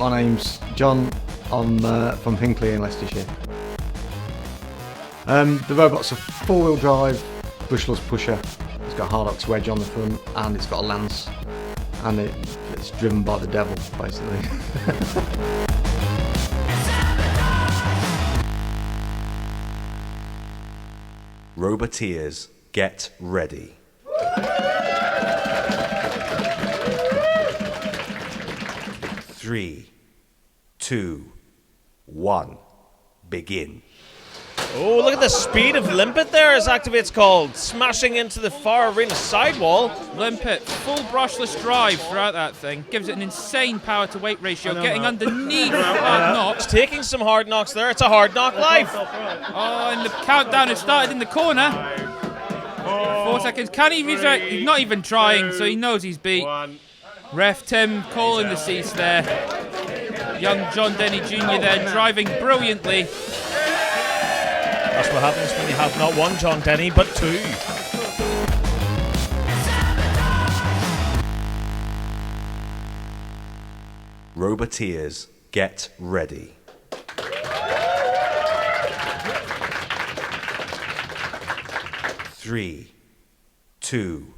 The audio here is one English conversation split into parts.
My name's John. I'm from Hinckley in Leicestershire. The robot's a four-wheel drive brushless pusher. It's got a hard ox wedge on the front and it's got a lance, and it's driven by the devil, basically. Roboteers, get ready. 3, 2, 1, begin. Oh, look at the speed of Limpet there, as Activate's called. Smashing into the far arena sidewall. Limpet, full brushless drive throughout that thing. Gives it an insane power to weight ratio, getting underneath hard knocks. Taking some hard knocks there. It's a hard knock live. Oh, and the countdown has started in the corner. 4 seconds. Can he resurrect? He's not even trying, so he knows he's beat. Ref Tim calling the cease there. Young John Denny Jr. there driving brilliantly. That's what happens when you have not one John Denny, but two. Roboteers, get ready. 3, 2,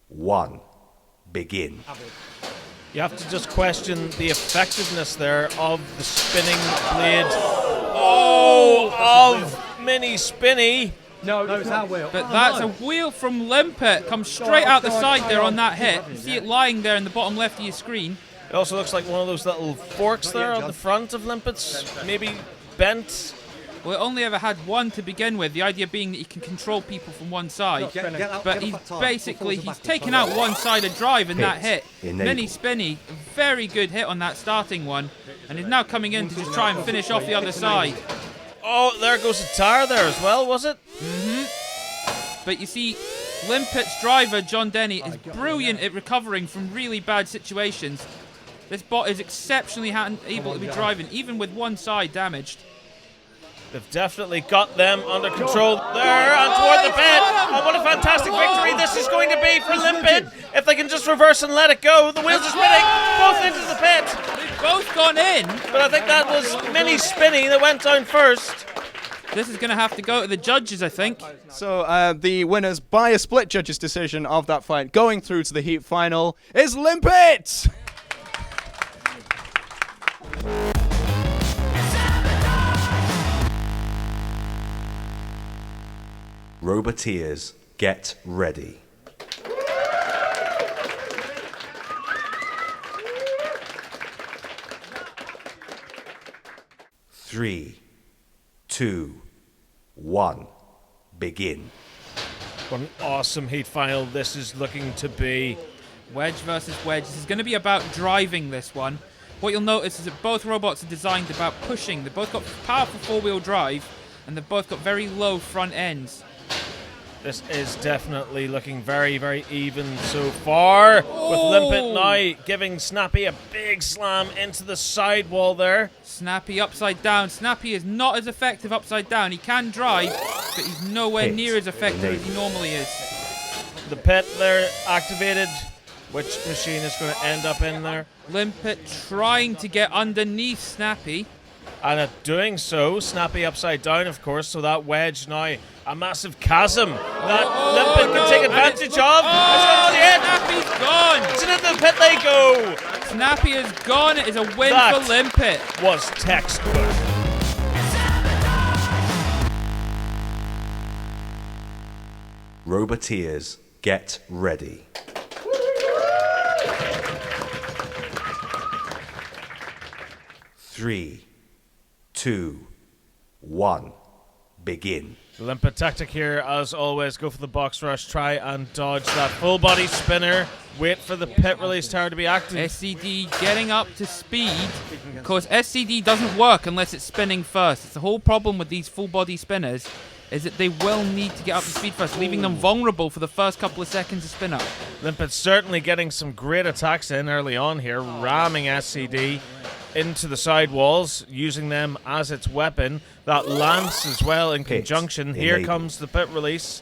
1, begin. You have to just question the effectiveness there of the spinning blade. Oh, of Mini Spinny. No, it's our wheel. But that's a wheel from Limpet. Comes straight out the side there on that hit. You see it lying there in the bottom left of your screen. It also looks like one of those little forks there on the front of Limpet's. Maybe bent. Well, it only ever had one to begin with, the idea being that you can control people from one side. But he's taken out one side of drive in that hit. Mini Spinny, a very good hit on that starting one, and is now coming in to just try and finish off the other side. Oh, there goes the tire there as well, was it? But you see, Limpet's driver, John Denny, is brilliant at recovering from really bad situations. This bot is exceptionally able to be driving, even with one side damaged. They've definitely got them under control there and toward the pit. And what a fantastic victory this is going to be for Limpet. If they can just reverse and let it go. The wheels are spinning, both into the pit. They've both gone in. But I think that was Mini Spinny that went down first. This is going to have to go to the judges, I think. So the winners by a split judges decision of that fight going through to the heat final is Limpet! Roboteers, get ready. 3, 2, 1, begin. What an awesome heat final this is looking to be. Wedge versus wedge. This is going to be about driving this one. What you'll notice is that both robots are designed about pushing. They've both got powerful four-wheel drive, and they've both got very low front ends. This is definitely looking very, very even so far. With Limpet now giving Snappy a big slam into the sidewall there. Snappy upside down. Snappy is not as effective upside down. He can drive, but he's nowhere near as effective as he normally is. The pit there activated. Which machine is going to end up in there? Limpet trying to get underneath Snappy. And at doing so, Snappy upside down, of course, so that wedge now, a massive chasm that Limpet can take advantage of. Snappy's gone. It's into the pit they go. Snappy is gone. It is a win for Limpet. Was textbook. Roboteers, get ready. 3, 2, 1, begin. The Limpet tactic here, as always, go for the box rush, try and dodge that full body spinner, wait for the pit release tower to be active. SCD getting up to speed. Of course, SCD doesn't work unless it's spinning first. It's the whole problem with these full body spinners, is that they will need to get up to speed first, leaving them vulnerable for the first couple of seconds of spin up. Limpet certainly getting some great attacks in early on here, ramming SCD into the sidewalls, using them as its weapon. That lance as well in conjunction. Here comes the pit release.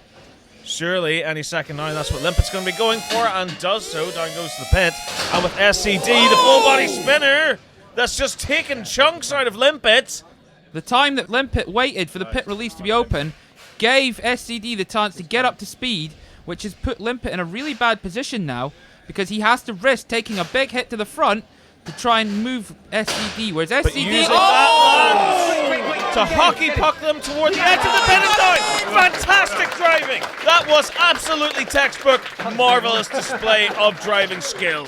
Surely any second now, that's what Limpet's going to be going for, and does so. Down goes the pit. And with SCD, the full body spinner, that's just taken chunks out of Limpet. The time that Limpet waited for the pit release to be open gave SCD the chance to get up to speed, which has put Limpet in a really bad position now because he has to risk taking a big hit to the front to try and move SCD, whereas SCD to hockey puck them toward the edge of the pit and down. Fantastic driving. That was absolutely textbook. Marvelous display of driving skill.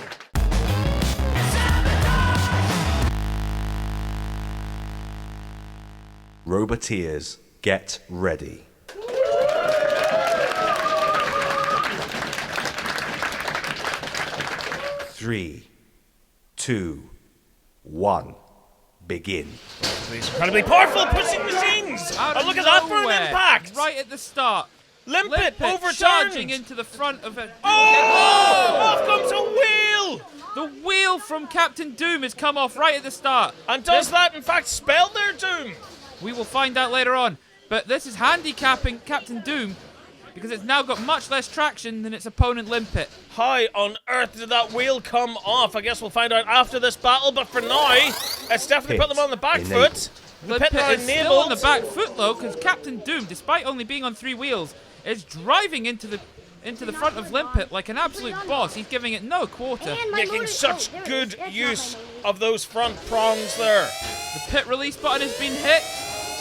Roboteers, get ready. 3, 2, 1, begin. These incredibly powerful pushing machines. Out Look of at that for an nowhere, impact. right at the start. Limpet charging overturned. into the front of it. Off comes a wheel. The wheel from Captain Doom has come off right at the start. And does that in fact spell their doom? We will find out later on. But this is handicapping Captain Doom because it's now got much less traction than its opponent Limpet. How on earth did that wheel come off? I guess we'll find out after this battle, but for now, it's definitely put them on the back foot. The pit Limpet now is still on the enabled. back foot though, because Captain Doom, despite only being on 3 wheels, is driving into the front of Limpet like an absolute boss. He's giving it no quarter. Making such good use of those front prongs there. The pit release button has been hit.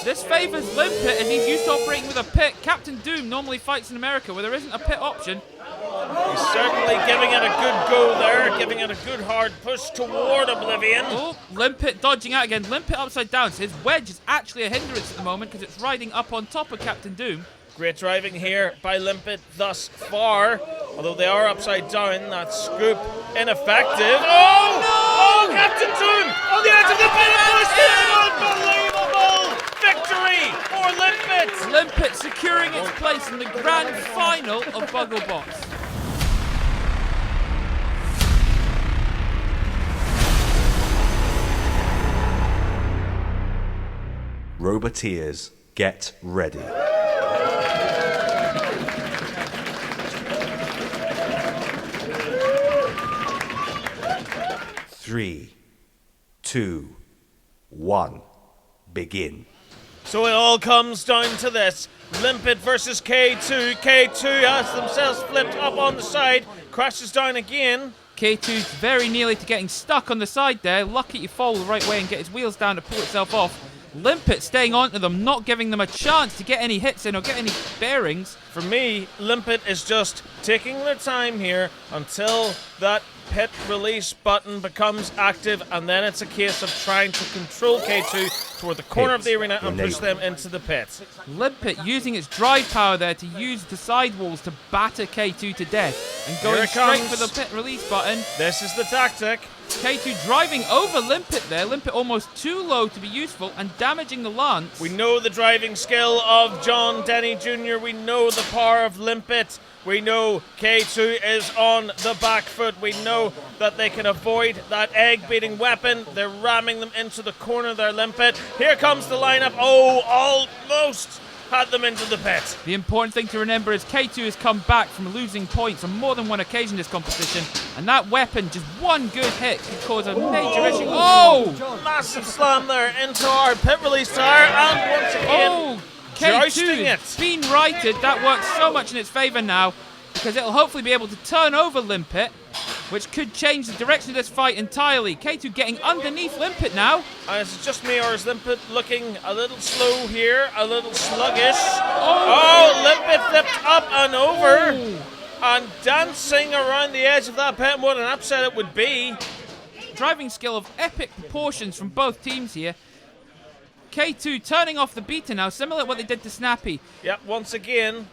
This favours Limpet as he's used to operating with a pit. Captain Doom normally fights in America where there isn't a pit option. He's certainly giving it a good go there, giving it a good hard push toward Oblivion. Oh, Limpet dodging out again. Limpet upside down. So his wedge is actually a hindrance at the moment because it's riding up on top of Captain Doom. Great driving here by Limpet thus far. Although they are upside down, that scoop ineffective. Oh, no! Oh, Captain Doom on the edge of the pit and pushed it! Unbelievable victory for Limpet! Limpet securing its place in the grand final of Bugglebots. Roboteers, get ready. 3, 2, 1, begin. So it all comes down to this. Limpet versus K2. K2 has themselves flipped up on the side, crashes down again. K2's very nearly to getting stuck on the side there. Lucky to fall the right way and get his wheels down to pull itself off. Limpet staying onto them, not giving them a chance to get any hits in or get any bearings. For me, Limpet is just taking their time here until that pit release button becomes active, and then it's a case of trying to control K2 toward the corner of the arena and push them into the pit. Limpet using its drive power there to use the sidewalls to batter K2 to death and going straight for the pit release button. This is the tactic. K2 driving over Limpet there. Limpet almost too low to be useful and damaging the lance. We know the driving skill of John Denny Jr. We know the power of Limpet. We know K2 is on the back foot. We know that they can avoid that egg-beating weapon. They're ramming them into the corner there, Limpet. Here comes the lineup. Oh, almost had them into the pit. The important thing to remember is K2 has come back from losing points on more than one occasion this competition, and that weapon, just one good hit, could cause a major issue. Oh! Massive slam there into our pit release tire, and once again, jousting K2 it. been righted. That works so much in its favour now, because it'll hopefully be able to turn over Limpet, which could change the direction of this fight entirely. K2 getting underneath Limpet now. And is it just me, or is Limpet looking a little slow here, a little sluggish? Oh, Limpet flipped up and over, and dancing around the edge of that pit. What an upset it would be. Driving skill of epic proportions from both teams here. K2 turning off the beater now, similar to what they did to Snappy. Yep, once again,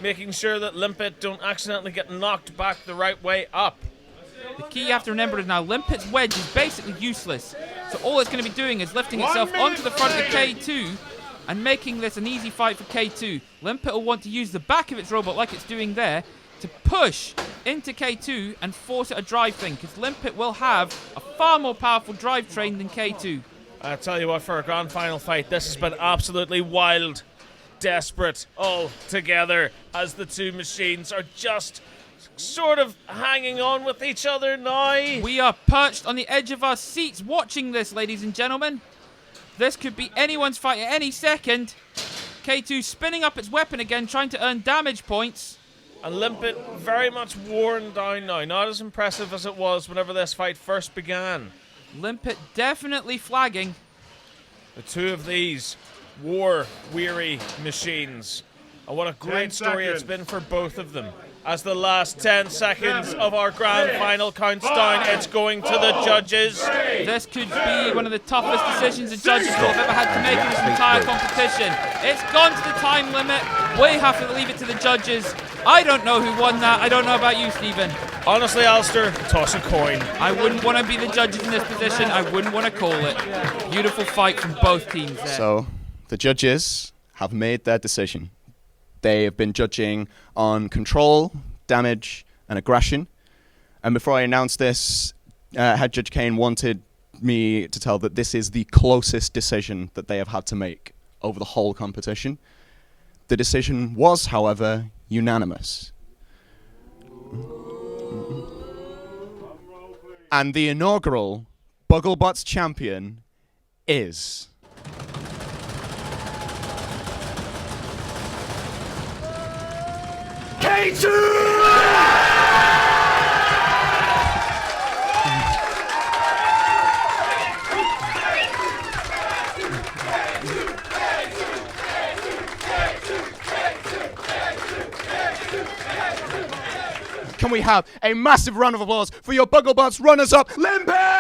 making sure that Limpet don't accidentally get knocked back the right way up. The key you have to remember is now Limpet's wedge is basically useless. So all it's going to be doing is lifting itself onto the front of K2 and making this an easy fight for K2. Limpet will want to use the back of its robot like it's doing there to push into K2 and force it a drive thing, because Limpet will have a far more powerful drivetrain than K2. I tell you what, for a grand final fight, this has been absolutely wild, desperate all together, as the two machines are just sort of hanging on with each other now. We are perched on the edge of our seats watching this, ladies and gentlemen. This could be anyone's fight at any second. K2 spinning up its weapon again, trying to earn damage points. And Limpet very much worn down now. Not as impressive as it was whenever this fight first began. Limpet definitely flagging. The two of these war-weary machines. And what a great story it's been for both of them. As the last 10 seconds of our grand final counts down, it's going to the judges. This could be one of the toughest decisions the judges will have ever had to make in this entire competition. It's gone to the time limit. We have to leave it to the judges. I don't know who won that. I don't know about you, Stephen. Honestly, Alistair, toss a coin. I wouldn't want to be the judges in this position. I wouldn't want to call it. Beautiful fight from both teams there. So, the judges have made their decision. They have been judging on control, damage, and aggression. And before I announce this, Head Judge Kane wanted me to tell that this is the closest decision that they have had to make over the whole competition. The decision was, however, unanimous. And the inaugural Bugglebots champion is... Can we have a massive round of applause for your Bugglebots runners-up, Limpet!